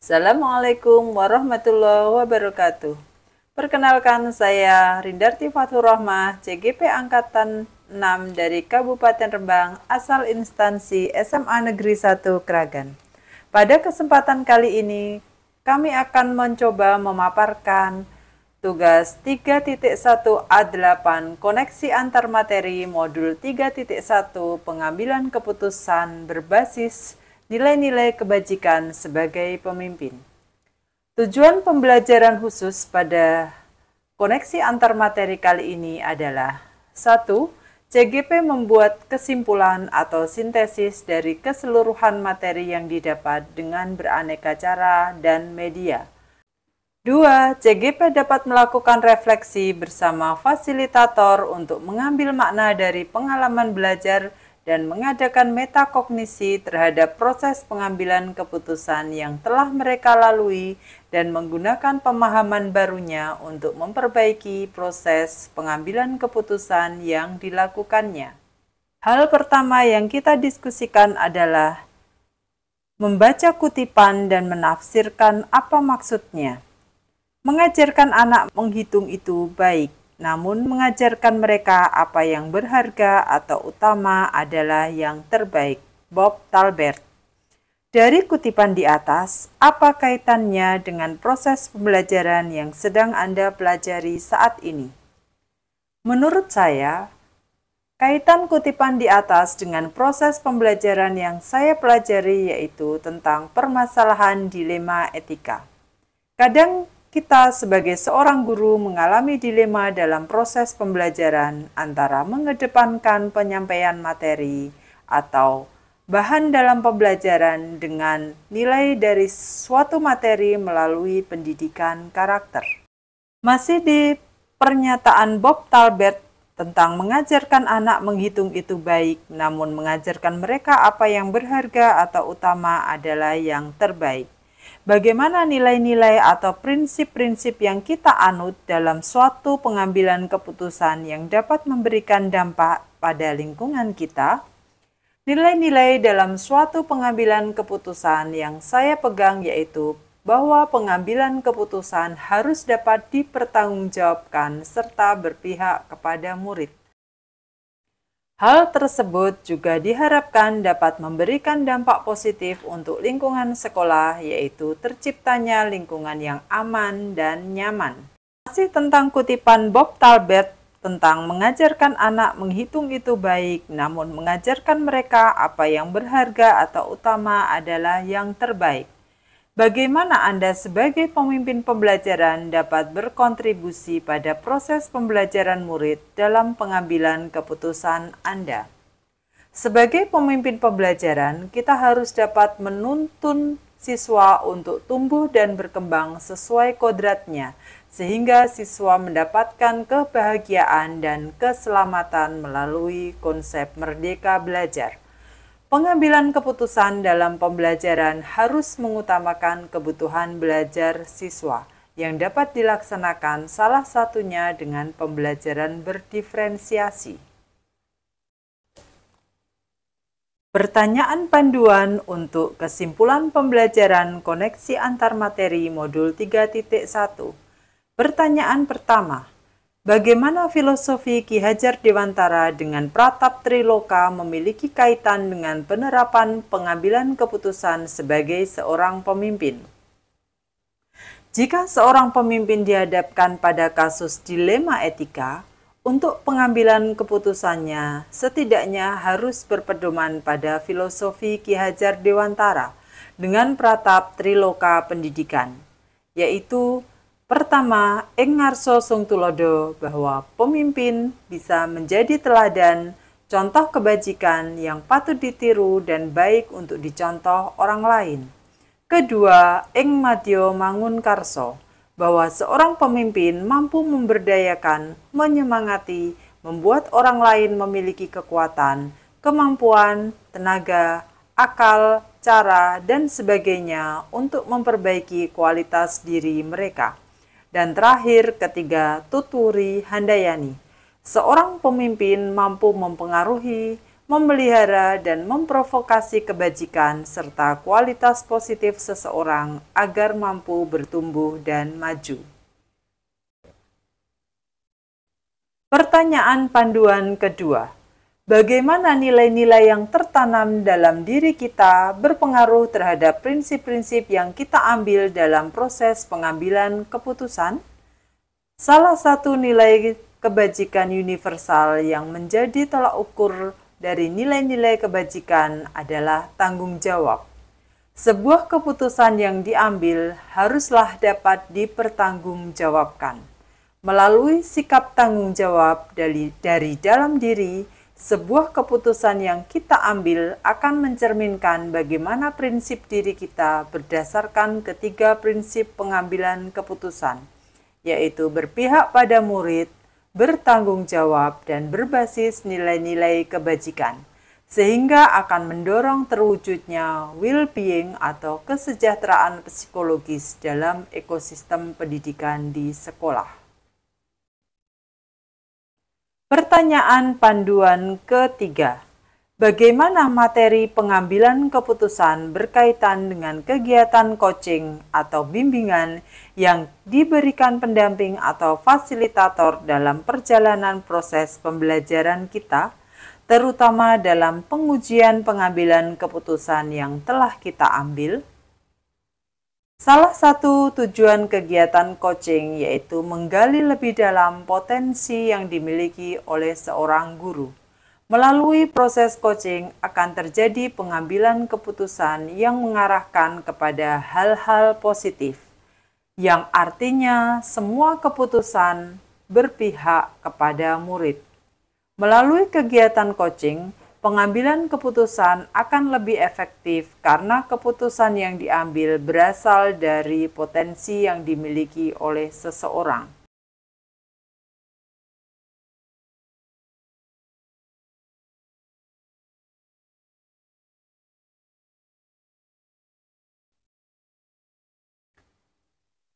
Assalamualaikum warahmatullahi wabarakatuh. Perkenalkan, saya Rindarti Fathur Rahmah, CGP Angkatan 6 dari Kabupaten Rembang, asal instansi SMA Negeri 1 Kragan. Pada kesempatan kali ini, kami akan mencoba memaparkan tugas 3.1A8 Koneksi Antar Materi Modul 3.1 Pengambilan Keputusan Berbasis Nilai-nilai kebajikan sebagai pemimpin. Tujuan pembelajaran khusus pada koneksi antar materi kali ini adalah 1. CGP membuat kesimpulan atau sintesis dari keseluruhan materi yang didapat dengan beraneka cara dan media. 2. CGP dapat melakukan refleksi bersama fasilitator untuk mengambil makna dari pengalaman belajar dan mengadakan metakognisi terhadap proses pengambilan keputusan yang telah mereka lalui dan menggunakan pemahaman barunya untuk memperbaiki proses pengambilan keputusan yang dilakukannya. Hal pertama yang kita diskusikan adalah membaca kutipan dan menafsirkan apa maksudnya. Mengajarkan anak menghitung itu baik, namun mengajarkan mereka apa yang berharga atau utama adalah yang terbaik. Bob Talbert. Dari kutipan di atas, apa kaitannya dengan proses pembelajaran yang sedang Anda pelajari saat ini? Menurut saya, kaitan kutipan di atas dengan proses pembelajaran yang saya pelajari yaitu tentang permasalahan dilema etika. Kadang kita sebagai seorang guru mengalami dilema dalam proses pembelajaran antara mengedepankan penyampaian materi atau bahan dalam pembelajaran dengan nilai dari suatu materi melalui pendidikan karakter. Masih di pernyataan Bob Talbert tentang mengajarkan anak menghitung itu baik, namun mengajarkan mereka apa yang berharga atau utama adalah yang terbaik. Bagaimana nilai-nilai atau prinsip-prinsip yang kita anut dalam suatu pengambilan keputusan yang dapat memberikan dampak pada lingkungan kita? Nilai-nilai dalam suatu pengambilan keputusan yang saya pegang yaitu bahwa pengambilan keputusan harus dapat dipertanggungjawabkan serta berpihak kepada murid. Hal tersebut juga diharapkan dapat memberikan dampak positif untuk lingkungan sekolah, yaitu terciptanya lingkungan yang aman dan nyaman. Masih tentang kutipan Bob Talbert tentang mengajarkan anak menghitung itu baik, namun mengajarkan mereka apa yang berharga atau utama adalah yang terbaik. Bagaimana Anda sebagai pemimpin pembelajaran dapat berkontribusi pada proses pembelajaran murid dalam pengambilan keputusan Anda? Sebagai pemimpin pembelajaran, kita harus dapat menuntun siswa untuk tumbuh dan berkembang sesuai kodratnya, sehingga siswa mendapatkan kebahagiaan dan keselamatan melalui konsep merdeka belajar. Pengambilan keputusan dalam pembelajaran harus mengutamakan kebutuhan belajar siswa yang dapat dilaksanakan salah satunya dengan pembelajaran berdiferensiasi. Pertanyaan panduan untuk kesimpulan pembelajaran koneksi antar materi modul 3.1. Pertanyaan pertama. Bagaimana filosofi Ki Hajar Dewantara dengan Pratap Triloka memiliki kaitan dengan penerapan pengambilan keputusan sebagai seorang pemimpin? Jika seorang pemimpin dihadapkan pada kasus dilema etika, untuk pengambilan keputusannya setidaknya harus berpedoman pada filosofi Ki Hajar Dewantara dengan Pratap Triloka Pendidikan, yaitu pertama, ing ngarsa sung tulodo bahwa pemimpin bisa menjadi teladan, contoh kebajikan yang patut ditiru dan baik untuk dicontoh orang lain. Kedua, ing madya mangun karso, bahwa seorang pemimpin mampu memberdayakan, menyemangati, membuat orang lain memiliki kekuatan, kemampuan, tenaga, akal, cara, dan sebagainya untuk memperbaiki kualitas diri mereka. Dan terakhir, ketiga, tuturi handayani. Seorang pemimpin mampu mempengaruhi, memelihara dan memprovokasi kebajikan serta kualitas positif seseorang agar mampu bertumbuh dan maju. Pertanyaan panduan kedua. Bagaimana nilai-nilai yang tertanam dalam diri kita berpengaruh terhadap prinsip-prinsip yang kita ambil dalam proses pengambilan keputusan? Salah satu nilai kebajikan universal yang menjadi tolak ukur dari nilai-nilai kebajikan adalah tanggung jawab. Sebuah keputusan yang diambil haruslah dapat dipertanggungjawabkan. Melalui sikap tanggung jawab dari dalam diri, sebuah keputusan yang kita ambil akan mencerminkan bagaimana prinsip diri kita berdasarkan ketiga prinsip pengambilan keputusan, yaitu berpihak pada murid, bertanggung jawab, dan berbasis nilai-nilai kebajikan, sehingga akan mendorong terwujudnya well-being atau kesejahteraan psikologis dalam ekosistem pendidikan di sekolah. Pertanyaan panduan ketiga. Bagaimana materi pengambilan keputusan berkaitan dengan kegiatan coaching atau bimbingan yang diberikan pendamping atau fasilitator dalam perjalanan proses pembelajaran kita, terutama dalam pengujian pengambilan keputusan yang telah kita ambil? Salah satu tujuan kegiatan coaching yaitu menggali lebih dalam potensi yang dimiliki oleh seorang guru. Melalui proses coaching akan terjadi pengambilan keputusan yang mengarahkan kepada hal-hal positif, yang artinya semua keputusan berpihak kepada murid. Melalui kegiatan coaching, pengambilan keputusan akan lebih efektif karena keputusan yang diambil berasal dari potensi yang dimiliki oleh seseorang.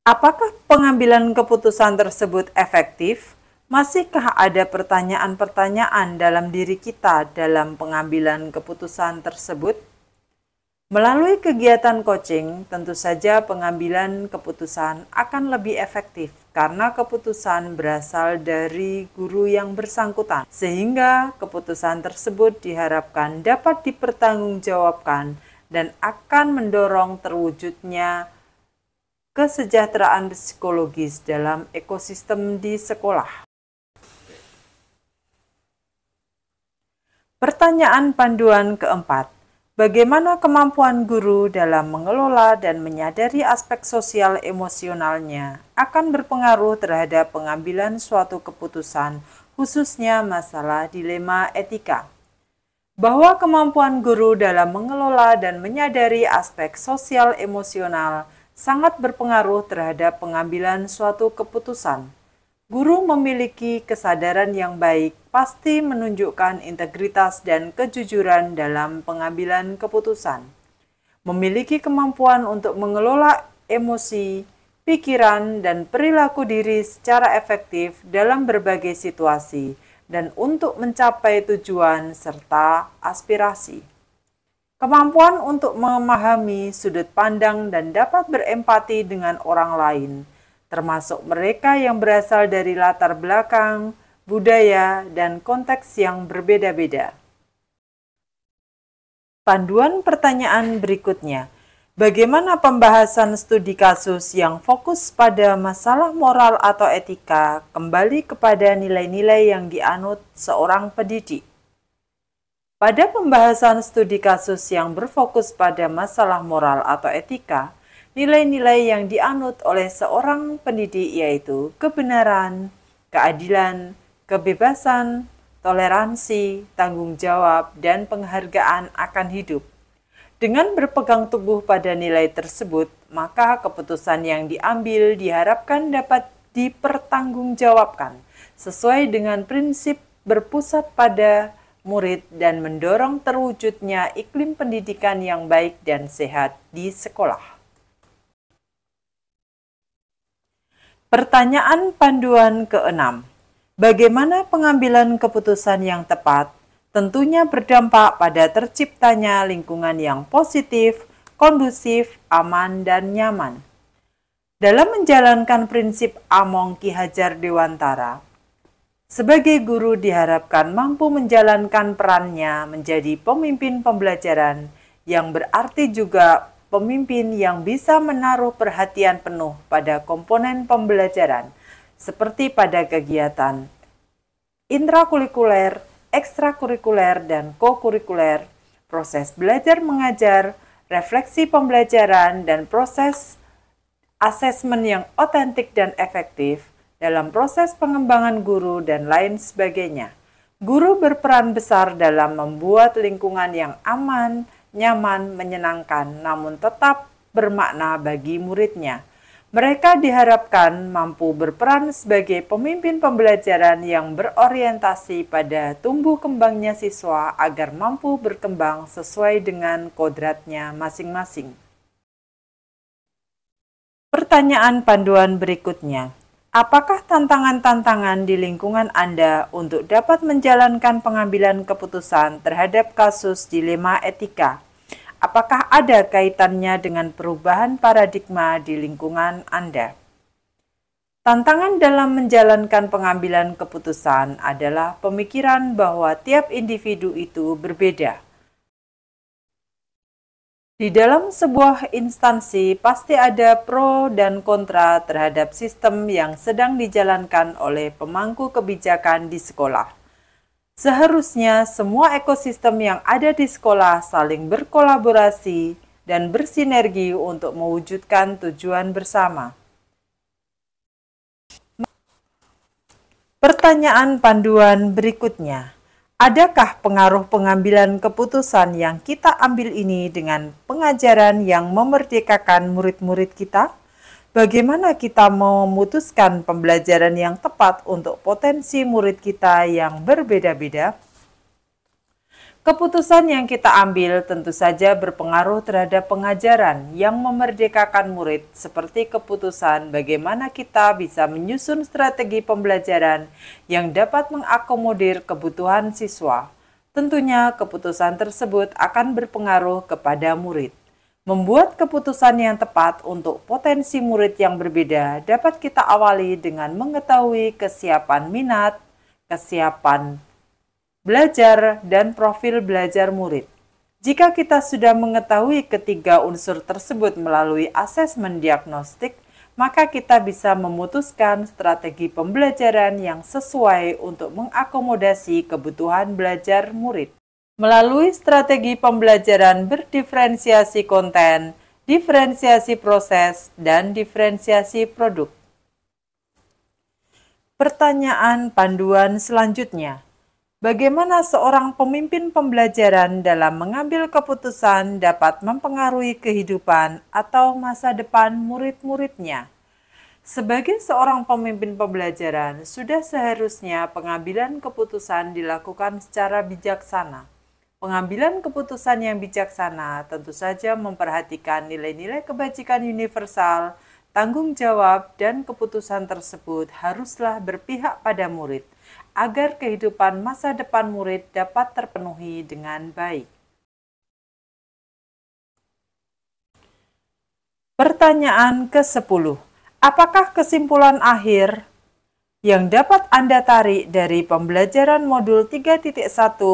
Apakah pengambilan keputusan tersebut efektif? Masihkah ada pertanyaan-pertanyaan dalam diri kita dalam pengambilan keputusan tersebut? Melalui kegiatan coaching, tentu saja pengambilan keputusan akan lebih efektif karena keputusan berasal dari guru yang bersangkutan, sehingga keputusan tersebut diharapkan dapat dipertanggungjawabkan dan akan mendorong terwujudnya kesejahteraan psikologis dalam ekosistem di sekolah. Pertanyaan panduan keempat. Bagaimana kemampuan guru dalam mengelola dan menyadari aspek sosial emosionalnya akan berpengaruh terhadap pengambilan suatu keputusan, khususnya masalah dilema etika? Bahwa kemampuan guru dalam mengelola dan menyadari aspek sosial emosional sangat berpengaruh terhadap pengambilan suatu keputusan. Guru memiliki kesadaran yang baik pasti menunjukkan integritas dan kejujuran dalam pengambilan keputusan. Memiliki kemampuan untuk mengelola emosi, pikiran, dan perilaku diri secara efektif dalam berbagai situasi dan untuk mencapai tujuan serta aspirasi. Kemampuan untuk memahami sudut pandang dan dapat berempati dengan orang lain, termasuk mereka yang berasal dari latar belakang, budaya, dan konteks yang berbeda-beda. Panduan pertanyaan berikutnya. Bagaimana pembahasan studi kasus yang fokus pada masalah moral atau etika kembali kepada nilai-nilai yang dianut seorang pendidik? Pada pembahasan studi kasus yang berfokus pada masalah moral atau etika, nilai-nilai yang dianut oleh seorang pendidik yaitu kebenaran, keadilan, kebebasan, toleransi, tanggung jawab, dan penghargaan akan hidup. Dengan berpegang teguh pada nilai tersebut, maka keputusan yang diambil diharapkan dapat dipertanggungjawabkan sesuai dengan prinsip berpusat pada murid dan mendorong terwujudnya iklim pendidikan yang baik dan sehat di sekolah. Pertanyaan panduan ke-6. Bagaimana pengambilan keputusan yang tepat tentunya berdampak pada terciptanya lingkungan yang positif, kondusif, aman, dan nyaman. Dalam menjalankan prinsip Among Ki Hajar Dewantara, sebagai guru diharapkan mampu menjalankan perannya menjadi pemimpin pembelajaran yang berarti juga pemimpin yang bisa menaruh perhatian penuh pada komponen pembelajaran seperti pada kegiatan intrakurikuler, ekstrakurikuler, dan kokurikuler, proses belajar mengajar, refleksi pembelajaran, dan proses asesmen yang otentik dan efektif dalam proses pengembangan guru dan lain sebagainya. Guru berperan besar dalam membuat lingkungan yang aman, nyaman, menyenangkan, namun tetap bermakna bagi muridnya. Mereka diharapkan mampu berperan sebagai pemimpin pembelajaran yang berorientasi pada tumbuh kembangnya siswa agar mampu berkembang sesuai dengan kodratnya masing-masing. Pertanyaan panduan berikutnya. Apakah tantangan-tantangan di lingkungan Anda untuk dapat menjalankan pengambilan keputusan terhadap kasus dilema etika? Apakah ada kaitannya dengan perubahan paradigma di lingkungan Anda? Tantangan dalam menjalankan pengambilan keputusan adalah pemikiran bahwa tiap individu itu berbeda. Di dalam sebuah instansi pasti ada pro dan kontra terhadap sistem yang sedang dijalankan oleh pemangku kebijakan di sekolah. Seharusnya semua ekosistem yang ada di sekolah saling berkolaborasi dan bersinergi untuk mewujudkan tujuan bersama. Pertanyaan panduan berikutnya. Adakah pengaruh pengambilan keputusan yang kita ambil ini dengan pengajaran yang memerdekakan murid-murid kita? Bagaimana kita memutuskan pembelajaran yang tepat untuk potensi murid kita yang berbeda-beda? Keputusan yang kita ambil tentu saja berpengaruh terhadap pengajaran yang memerdekakan murid, seperti keputusan bagaimana kita bisa menyusun strategi pembelajaran yang dapat mengakomodir kebutuhan siswa. Tentunya keputusan tersebut akan berpengaruh kepada murid. Membuat keputusan yang tepat untuk potensi murid yang berbeda dapat kita awali dengan mengetahui kesiapan minat, kesiapan belajar, dan profil belajar murid. Jika kita sudah mengetahui ketiga unsur tersebut melalui asesmen diagnostik, maka kita bisa memutuskan strategi pembelajaran yang sesuai untuk mengakomodasi kebutuhan belajar murid. Melalui strategi pembelajaran berdiferensiasi konten, diferensiasi proses, dan diferensiasi produk. Pertanyaan panduan selanjutnya. Bagaimana seorang pemimpin pembelajaran dalam mengambil keputusan dapat mempengaruhi kehidupan atau masa depan murid-muridnya? Sebagai seorang pemimpin pembelajaran, sudah seharusnya pengambilan keputusan dilakukan secara bijaksana. Pengambilan keputusan yang bijaksana tentu saja memperhatikan nilai-nilai kebajikan universal, tanggung jawab, dan keputusan tersebut haruslah berpihak pada murid, agar kehidupan masa depan murid dapat terpenuhi dengan baik. Pertanyaan ke-10. Apakah kesimpulan akhir yang dapat Anda tarik dari pembelajaran modul 3.1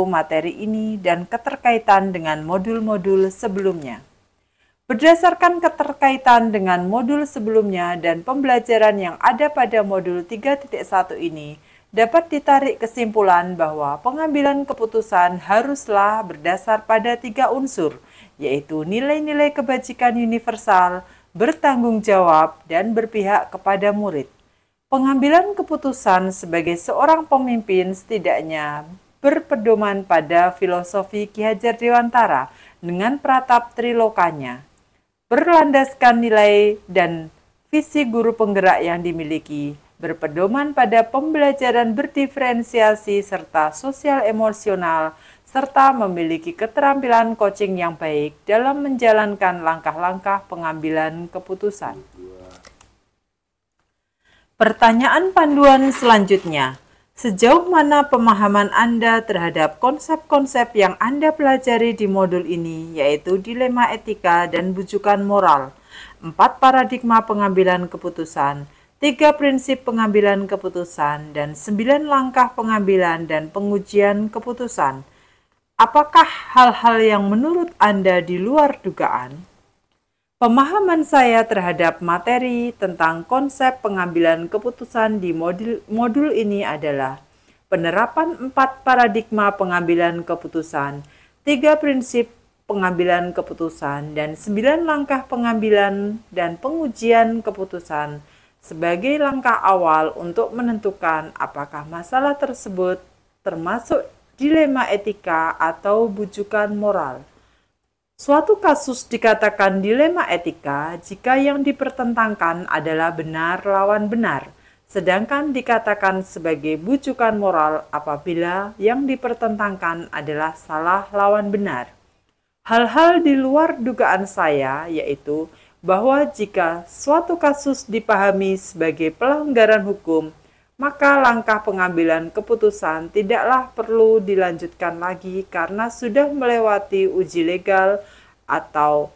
materi ini dan keterkaitan dengan modul-modul sebelumnya? Berdasarkan keterkaitan dengan modul sebelumnya dan pembelajaran yang ada pada modul 3.1 ini, dapat ditarik kesimpulan bahwa pengambilan keputusan haruslah berdasar pada 3 unsur, yaitu nilai-nilai kebajikan universal, bertanggung jawab, dan berpihak kepada murid. Pengambilan keputusan sebagai seorang pemimpin setidaknya berpedoman pada filosofi Ki Hajar Dewantara dengan pratap trilokanya, berlandaskan nilai dan visi guru penggerak yang dimiliki, berpedoman pada pembelajaran berdiferensiasi serta sosial emosional, serta memiliki keterampilan coaching yang baik dalam menjalankan langkah-langkah pengambilan keputusan. Pertanyaan panduan selanjutnya. Sejauh mana pemahaman Anda terhadap konsep-konsep yang Anda pelajari di modul ini, yaitu dilema etika dan bujukan moral, 4 paradigma pengambilan keputusan, 3 prinsip pengambilan keputusan, dan 9 langkah pengambilan dan pengujian keputusan? Apakah hal-hal yang menurut Anda di luar dugaan? Pemahaman saya terhadap materi tentang konsep pengambilan keputusan di modul ini adalah penerapan 4 paradigma pengambilan keputusan, 3 prinsip pengambilan keputusan, dan 9 langkah pengambilan dan pengujian keputusan sebagai langkah awal untuk menentukan apakah masalah tersebut termasuk dilema etika atau bujukan moral. Suatu kasus dikatakan dilema etika jika yang dipertentangkan adalah benar lawan benar, sedangkan dikatakan sebagai bujukan moral apabila yang dipertentangkan adalah salah lawan benar. Hal-hal di luar dugaan saya yaitu bahwa jika suatu kasus dipahami sebagai pelanggaran hukum, maka langkah pengambilan keputusan tidaklah perlu dilanjutkan lagi karena sudah melewati uji legal atau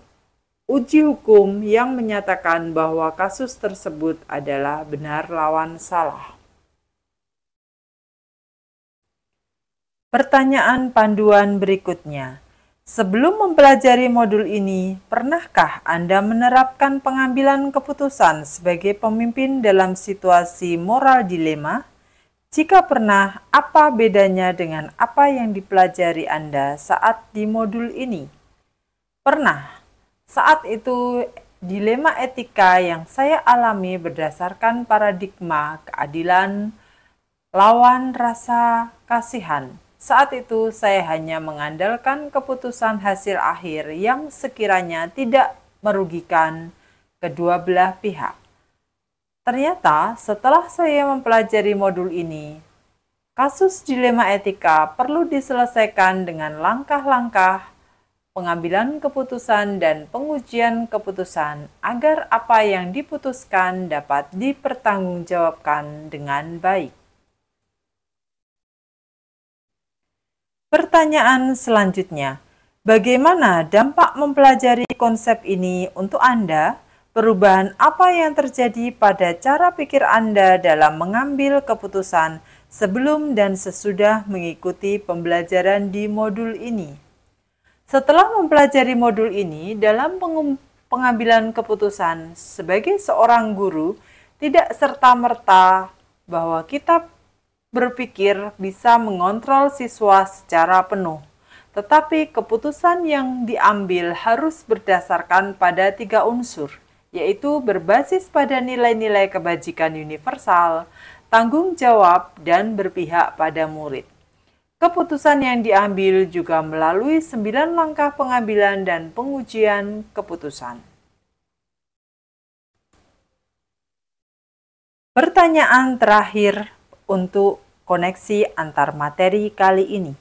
uji hukum yang menyatakan bahwa kasus tersebut adalah benar lawan salah. Pertanyaan panduan berikutnya. Sebelum mempelajari modul ini, pernahkah Anda menerapkan pengambilan keputusan sebagai pemimpin dalam situasi moral dilema? Jika pernah, apa bedanya dengan apa yang dipelajari Anda saat di modul ini? Pernah. Saat itu, dilema etika yang saya alami berdasarkan paradigma keadilan lawan rasa kasihan. Saat itu saya hanya mengandalkan keputusan hasil akhir yang sekiranya tidak merugikan kedua belah pihak. Ternyata setelah saya mempelajari modul ini, kasus dilema etika perlu diselesaikan dengan langkah-langkah pengambilan keputusan dan pengujian keputusan agar apa yang diputuskan dapat dipertanggungjawabkan dengan baik. Pertanyaan selanjutnya, bagaimana dampak mempelajari konsep ini untuk Anda? Perubahan apa yang terjadi pada cara pikir Anda dalam mengambil keputusan sebelum dan sesudah mengikuti pembelajaran di modul ini? Setelah mempelajari modul ini, dalam pengambilan keputusan sebagai seorang guru, tidak serta-merta bahwa kita berpikir bisa mengontrol siswa secara penuh. Tetapi keputusan yang diambil harus berdasarkan pada 3 unsur, yaitu berbasis pada nilai-nilai kebajikan universal, tanggung jawab, dan berpihak pada murid. Keputusan yang diambil juga melalui 9 langkah pengambilan dan pengujian keputusan. Pertanyaan terakhir untuk koneksi antar materi kali ini.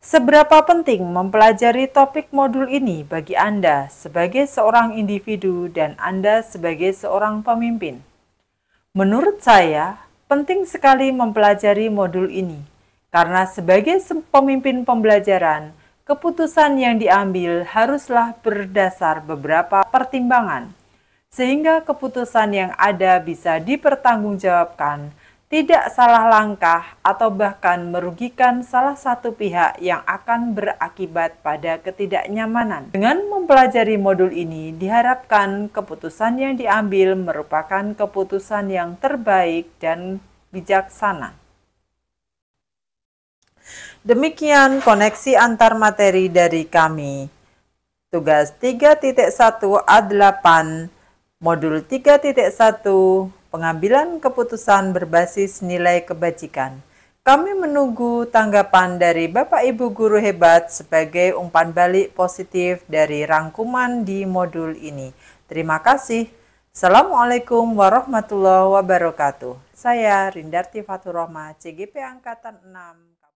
Seberapa penting mempelajari topik modul ini bagi Anda sebagai seorang individu dan Anda sebagai seorang pemimpin? Menurut saya, penting sekali mempelajari modul ini, karena sebagai pemimpin pembelajaran, keputusan yang diambil haruslah berdasar beberapa pertimbangan, sehingga keputusan yang ada bisa dipertanggungjawabkan, tidak salah langkah atau bahkan merugikan salah satu pihak yang akan berakibat pada ketidaknyamanan. Dengan mempelajari modul ini, diharapkan keputusan yang diambil merupakan keputusan yang terbaik dan bijaksana. Demikian koneksi antar materi dari kami. Tugas 3.1 A8, modul 3.1, pengambilan keputusan berbasis nilai kebajikan. Kami menunggu tanggapan dari Bapak Ibu guru hebat sebagai umpan balik positif dari rangkuman di modul ini. Terima kasih. Assalamualaikum warahmatullahi wabarakatuh. Saya Rindarti Fatur Rahma, CGP Angkatan 6.